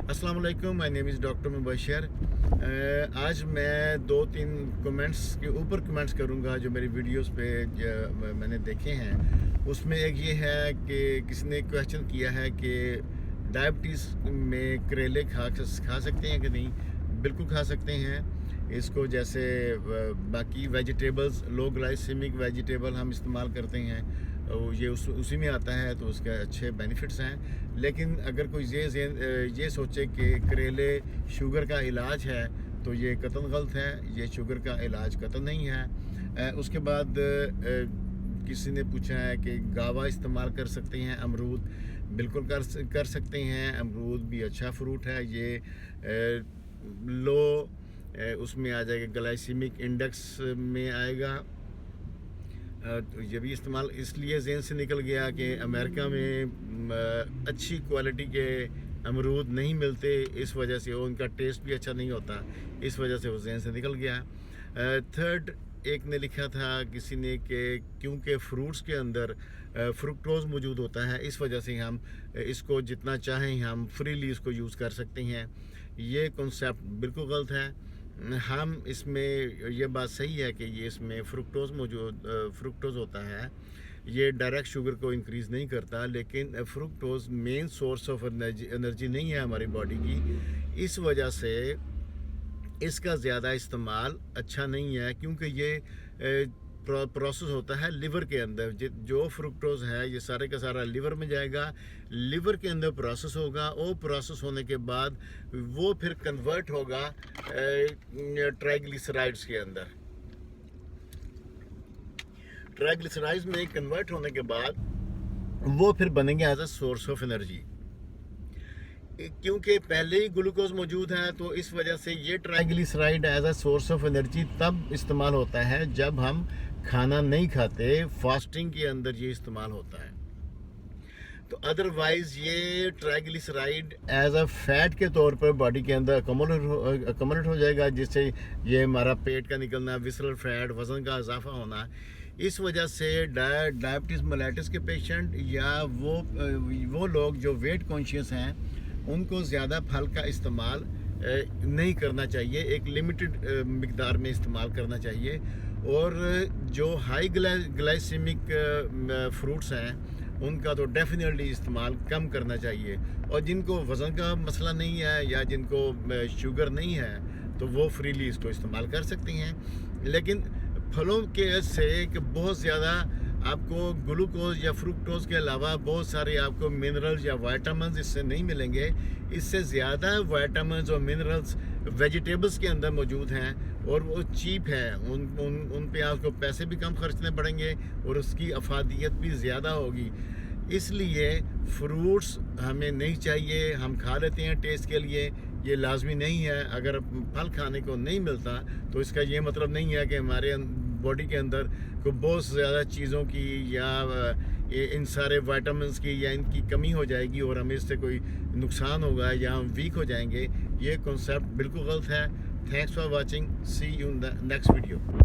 अस्सलाम वालेकुम, my name is doctor Mubashar. आज मैं 2-3 कमेंट्स के ऊपर कमेंट्स करूंगा जो मेरी वीडियोस पे मैंने देखे हैं। उसमें एक ये है कि किसी ने क्वेश्चन किया है कि डायबिटीज़ में करेले खा सकते हैं कि नहीं। बिल्कुल खा सकते हैं इसको, जैसे बाकी वेजिटेबल्स, लो ग्लाइसेमिक वेजिटेबल हम इस्तेमाल करते हैं, ये उसी में आता है, तो उसके अच्छे बेनिफिट्स हैं। लेकिन अगर कोई ये सोचे कि करेले शुगर का इलाज है, तो ये कतई गलत है। ये शुगर का इलाज कतई नहीं है। उसके बाद किसी ने पूछा है कि गावा इस्तेमाल कर सकते हैं अमरूद। बिल्कुल कर सकते हैं। अमरूद भी अच्छा फ्रूट है। ये लो उसमें आ जाएगा, ग्लाइसेमिक इंडेक्स में आएगा। तो ये भी इस्तेमाल इसलिए जहन से निकल गया कि अमेरिका में अच्छी क्वालिटी के अमरूद नहीं मिलते, इस वजह से उनका टेस्ट भी अच्छा नहीं होता, इस वजह से वो जहन से निकल गया। थर्ड, एक ने लिखा था किसी ने कि क्योंकि फ्रूट्स के अंदर फ्रुक्टोज़ मौजूद होता है, इस वजह से हम इसको जितना चाहें हम फ्रीली इसको यूज़ कर सकते हैं। ये कॉन्सेप्ट बिल्कुल गलत है। हम इसमें ये बात सही है कि ये इसमें फ्रुक्टोज़ होता है। ये डायरेक्ट शुगर को इंक्रीज़ नहीं करता, लेकिन fructose main source of energy नहीं है हमारी बॉडी की। इस वजह से इसका ज़्यादा इस्तेमाल अच्छा नहीं है, क्योंकि ये प्रोसेस होता है लिवर के अंदर। जो फ्रुक्टोज़ है ये सारे का सारा लिवर में जाएगा, लिवर के अंदर प्रोसेस होगा, और प्रोसेस होने के बाद वो फिर कन्वर्ट होगा ट्राइग्लिसराइड्स के अंदर। ट्राइग्लिसराइड्स में कन्वर्ट होने के बाद वो फिर बनेंगे as a source of energy. क्योंकि पहले ही ग्लूकोज मौजूद है, तो इस वजह से ये triglyceride as a source of energy तब इस्तेमाल होता है जब हम खाना नहीं खाते, फास्टिंग के अंदर ये इस्तेमाल होता है। तो अदरवाइज़ ये ट्राइग्लिसराइड एज अ फैट के तौर पर बॉडी के अंदर अकोमोडेट हो जाएगा, जिससे ये हमारा पेट का निकलना, विसरल फैट, वज़न का इजाफा होना। इस वजह से डायबिटीज़ मेलिटस के पेशेंट या वो लोग जो वेट कॉन्शियस हैं, उनको ज़्यादा फल का इस्तेमाल नहीं करना चाहिए, एक लिमिटेड मिकदार में इस्तेमाल करना चाहिए। और जो हाई ग्लाइसेमिक फ्रूट्स हैं उनका तो डेफिनेटली इस्तेमाल कम करना चाहिए। और जिनको वज़न का मसला नहीं है या जिनको शुगर नहीं है, तो वो फ्रीली इसको इस्तेमाल कर सकते हैं। लेकिन फलों के से कि बहुत ज़्यादा आपको ग्लूकोज या फ्रुक्टोज के अलावा बहुत सारे आपको मिनरल्स या वाइटामिन इससे नहीं मिलेंगे। इससे ज़्यादा वाइटामिन और मिनरल्स वेजिटेबल्स के अंदर मौजूद हैं, और वो चीप है। उन पे आपको पैसे भी कम खर्चने पड़ेंगे और उसकी अफादियत भी ज़्यादा होगी। इसलिए फ्रूट्स हमें नहीं चाहिए। हम खा लेते हैं टेस्ट के लिए, ये लाजमी नहीं है। अगर फल खाने को नहीं मिलता, तो इसका ये मतलब नहीं है कि हमारे बॉडी के अंदर को बहुत ज़्यादा चीज़ों की या इन सारे विटामिन्स की या इनकी कमी हो जाएगी और हमें इससे कोई नुकसान होगा या हम वीक हो जाएंगे। ये कॉन्सेप्ट बिल्कुल गलत है। Thanks for watching, see you in the next video.